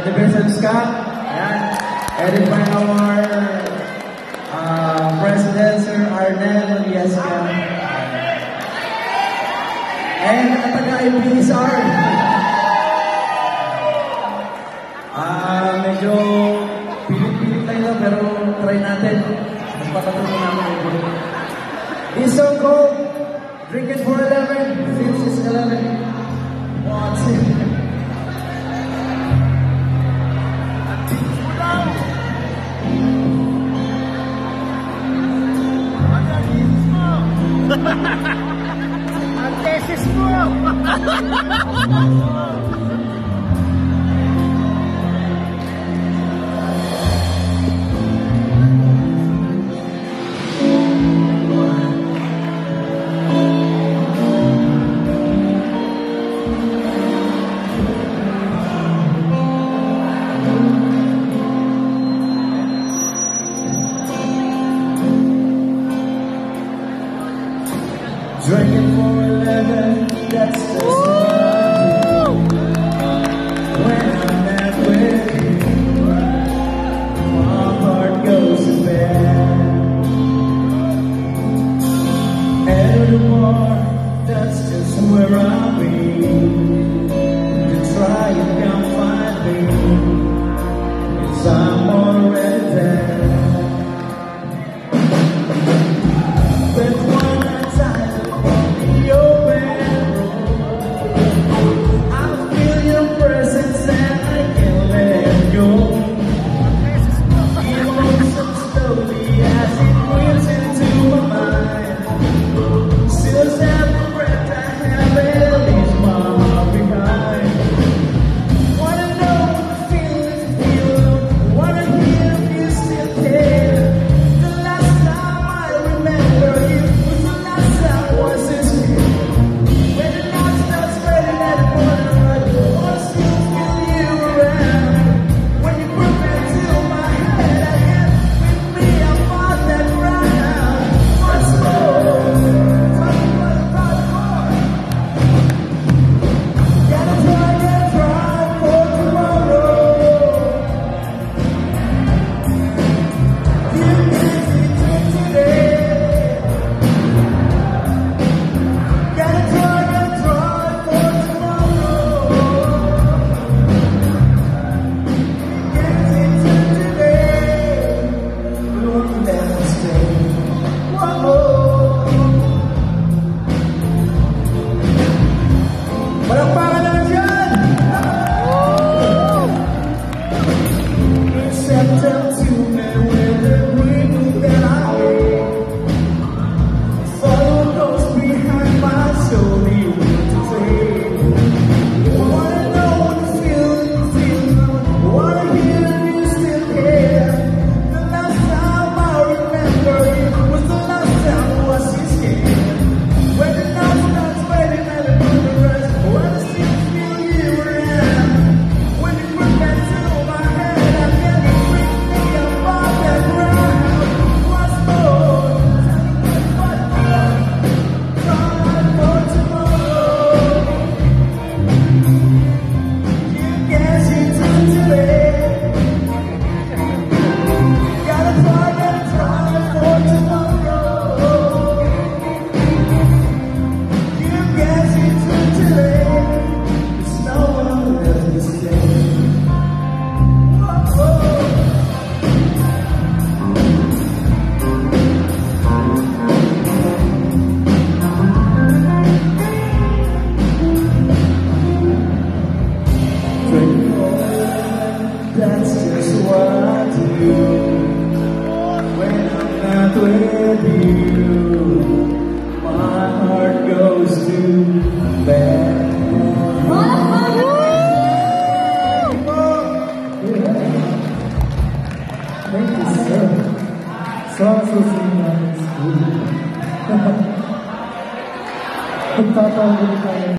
Division Scott. Ayan. Edit by our President, Sir Arnel Viesca. And ang taga-IPSR. Medyo pilit-pilit tayo pero try natin. Mas patatunan namin ito. This song called Drink It for 11, since it's 11. What's it? Ang tesis mo! Drinking for 11, that's just what I do. When I'm not with you, my heart goes to bed. And the bar, that's just where I'll be. To try and come find me, 'cause I'm already there. But one time that's just what I do. When I'm not with you, my heart goes to bed. Thank you, sir. So singing on school. Pagpapahuli tayo.